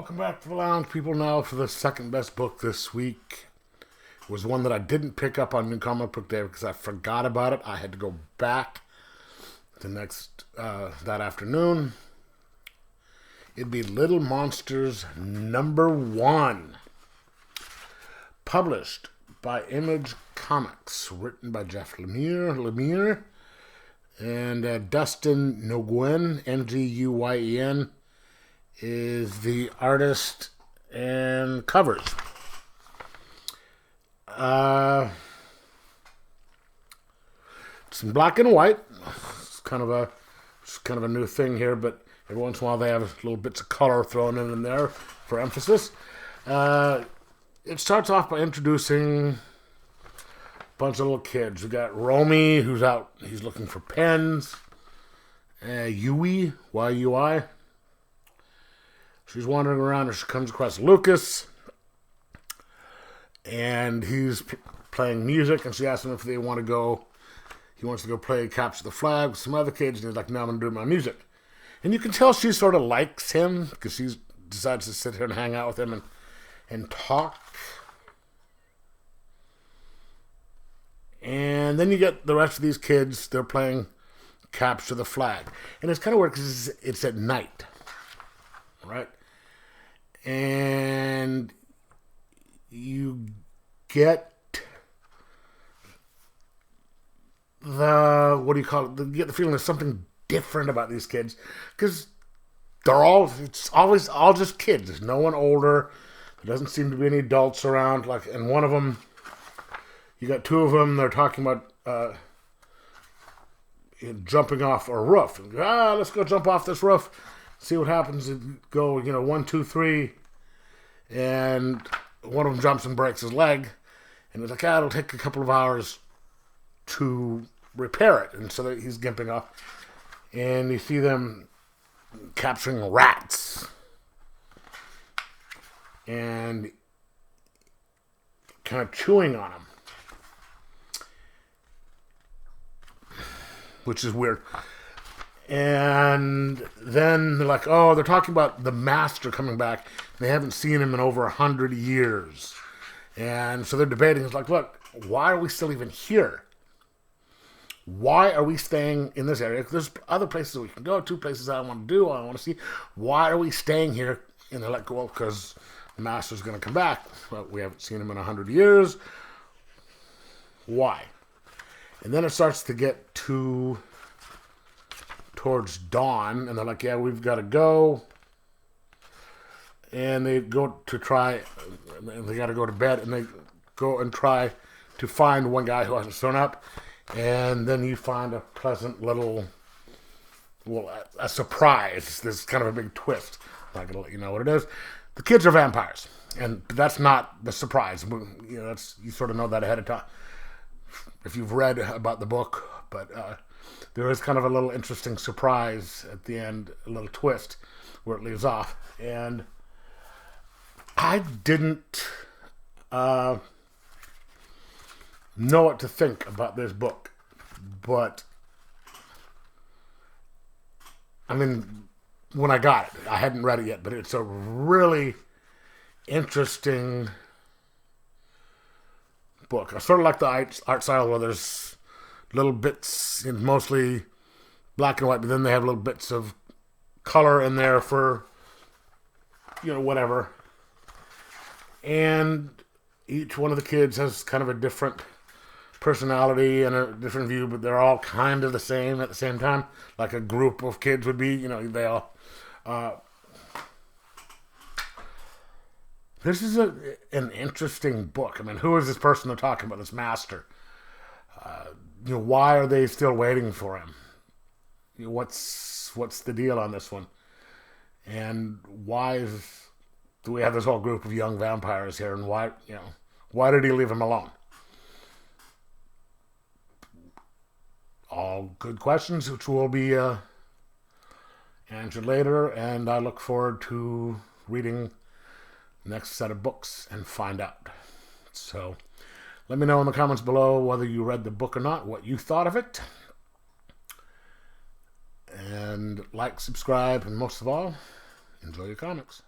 Welcome back to the lounge, people. Now for the second best book this week. It was one that I didn't pick up on New Comic Book Day because I forgot about it. I had to go back that afternoon. It'd be Little Monsters #1. Published by Image Comics. Written by Jeff Lemire and Dustin Nguyen, Nguyen, is the artist and covers. It's in black and white. It's kind of a new thing here, but every once in a while they have little bits of color thrown in there for emphasis. It starts off by introducing a bunch of little kids. We got Romy, who's out. He's looking for pens. Yui, Y-U-I. She's wandering around and she comes across Lucas. And he's playing music, and she asks him if they want to go. He wants to go play Capture the Flag with some other kids, and he's like, no, I'm going to do my music. And you can tell she sort of likes him because she decides to sit here and hang out with him and talk. And then you get the rest of these kids, they're playing Capture the Flag. And it's kind of weird because it's at night, right? And you get you get the feeling there's something different about these kids because it's always all just kids. There's no one older. There doesn't seem to be any adults around. And one of them, you got two of them, they're talking about jumping off a roof. Let's go jump off this roof. See what happens. Go, 1, 2, 3. And one of them jumps and breaks his leg. And it's like, it'll take a couple of hours to repair it. And so he's gimping off. And you see them capturing rats. And kind of chewing on them. Which is weird. And then they're like, they're talking about the master coming back. They haven't seen him in over 100 years. And so they're debating. It's like, look, why are we still even here? Why are we staying in this area? There's other places we can go, 2 places I want to do, I want to see. Why are we staying here? And they're like, well, because the master's going to come back. But we haven't seen him in 100 years. Why? And then it starts to get towards dawn, and they're like, yeah, we've got to go. And they go to try, and they got to go to bed, and they go and try to find one guy who hasn't shown up. And then you find a pleasant little, a surprise. There's kind of a big twist. I'm not going to let you know what it is. The kids are vampires, and that's not the surprise. You sort of know that ahead of time if you've read about the book, but there is kind of a little interesting surprise at the end, a little twist where it leaves off. And I didn't know what to think about this book, but when I got it, I hadn't read it yet, but it's a really interesting book. I sort of like the art style where there's little bits, mostly black and white, but then they have little bits of color in there for, whatever. And each one of the kids has kind of a different personality and a different view, but they're all kind of the same at the same time. Like a group of kids would be, they all... This is an interesting book. Who is this person they're talking about, this master? Why are they still waiting for him? What's the deal on this one? And why do we have this whole group of young vampires here? And why did he leave him alone? All good questions, which will be answered later. And I look forward to reading the next set of books and find out. So let me know in the comments below whether you read the book or not, what you thought of it. And like, subscribe, and most of all, enjoy your comics.